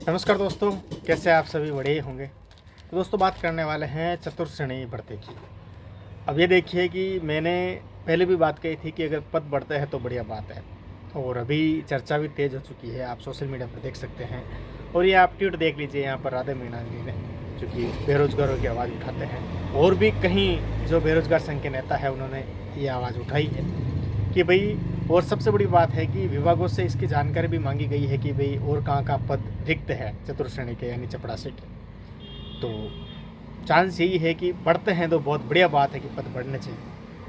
नमस्कार दोस्तों, कैसे आप सभी बड़े ही होंगे। तो दोस्तों बात करने वाले हैं चतुर्थ श्रेणी भर्ती की। अब ये देखिए कि मैंने पहले भी बात कही थी कि अगर पद बढ़ते हैं तो बढ़िया बात है, और अभी चर्चा भी तेज़ हो चुकी है, आप सोशल मीडिया पर देख सकते हैं। और ये आप ट्वीट देख लीजिए, यहाँ पर राधे मीणा जी ने जो कि बेरोजगारों की आवाज़ उठाते हैं, और भी कहीं जो बेरोजगार संघ के नेता है उन्होंने ये आवाज़ उठाई है कि भाई, और सबसे बड़ी बात है कि विभागों से इसकी जानकारी भी मांगी गई है कि भाई और कहाँ पद रिक्त है चतुर्थ श्रेणी के यानी चपरासी के। तो चांस यही है कि बढ़ते हैं तो बहुत बढ़िया बात है कि पद बढ़ने चाहिए,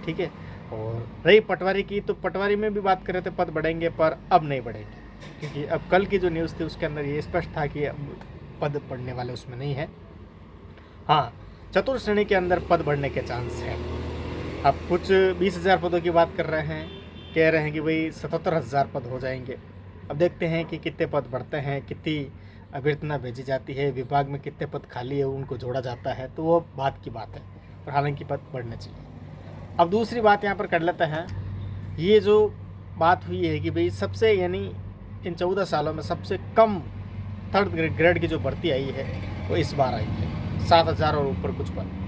ठीक है। और रही पटवारी की, तो पटवारी में भी बात कर रहे थे पद बढ़ेंगे, पर अब नहीं बढ़ेंगे, क्योंकि अब कल की जो न्यूज़ थी उसके अंदर ये स्पष्ट था कि अब पद बढ़ने वाले उसमें नहीं है। हाँ, चतुर्थ श्रेणी के अंदर पद बढ़ने के चांस हैं। अब कुछ 20,000 पदों की बात कर रहे हैं, कह रहे हैं कि भाई 77,000 पद हो जाएंगे। अब देखते हैं कि कितने पद बढ़ते हैं, कितनी अभ्यर्थना भेजी जाती है, विभाग में कितने पद खाली है उनको जोड़ा जाता है, तो वो बात की बात है। और हालांकि पद बढ़ने चाहिए। अब दूसरी बात यहाँ पर कर लेते हैं, ये जो बात हुई है कि भाई सबसे यानी इन 14 सालों में सबसे कम थर्ड ग्रेड की जो भर्ती आई है वो इस बार आई है, 7,000 और ऊपर कुछ पद।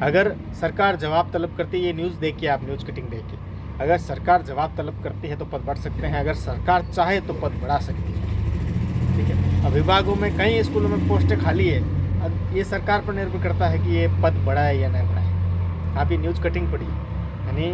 अगर सरकार जवाब तलब करती है, ये न्यूज़ देखिए आप, न्यूज़ कटिंग देखिए, अगर सरकार जवाब तलब करती है तो पद बढ़ सकते हैं, अगर सरकार चाहे तो पद बढ़ा सकती है, ठीक है। अब विभागों में कई स्कूलों में पोस्टें खाली है, अब ये सरकार पर निर्भर करता है कि ये पद बढ़ाए या नहीं बढ़ाए। आप ये न्यूज़ कटिंग पढ़िए, यानी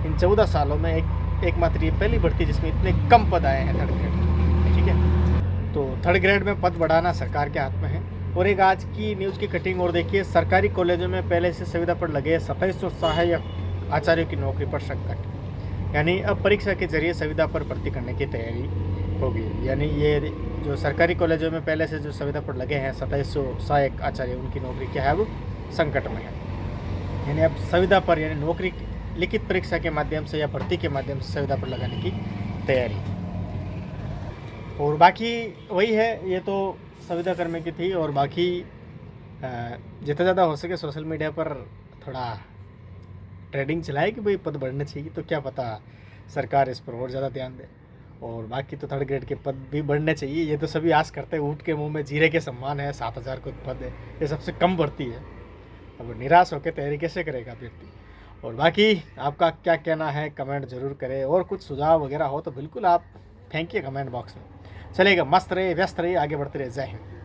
इन 14 सालों में एकमात्र ये पहली भर्ती जिसमें इतने कम पद आए हैं थर्ड ग्रेड, ठीक है। तो थर्ड ग्रेड में पद बढ़ाना सरकार के हाथ में है। और एक आज की न्यूज़ की कटिंग और देखिए, सरकारी कॉलेजों में पहले से सुविधा पर लगे 2700 सहायक आचार्यों की नौकरी पर संकट, यानी अब परीक्षा के जरिए सुविधा पर भर्ती करने की तैयारी होगी। यानी ये जो सरकारी कॉलेजों में पहले से जो सुविधा पर लगे हैं 2700 सहायक आचार्य, उनकी नौकरी क्या है, वो संकट में है। यानी अब सुविधा पर यानी नौकरी लिखित परीक्षा के माध्यम से या भर्ती के माध्यम से सुविधा पर लगाने की तैयारी। और बाकी वही है, ये तो सुविधा कर्मी की थी। और बाकी जितना ज़्यादा हो सके सोशल मीडिया पर थोड़ा ट्रेडिंग चलाए कि भाई पद बढ़ने चाहिए, तो क्या पता सरकार इस पर और ज़्यादा ध्यान दे। और बाकी तो थर्ड ग्रेड के पद भी बढ़ने चाहिए, ये तो सभी आस करते हैं, ऊँट के मुंह में जीरे के सम्मान है। 7,000 को पद है, ये सबसे कम भर्ती है। अब निराश होकर तैयारी कैसे करेगा व्यक्ति। और बाकी आपका क्या कहना है कमेंट जरूर करें, और कुछ सुझाव वगैरह हो तो बिल्कुल आप फेंकिए कमेंट बॉक्स में। चलेगा, मस्त रहे, व्यस्त रहिए, आगे बढ़ते रहे। जय हिंद।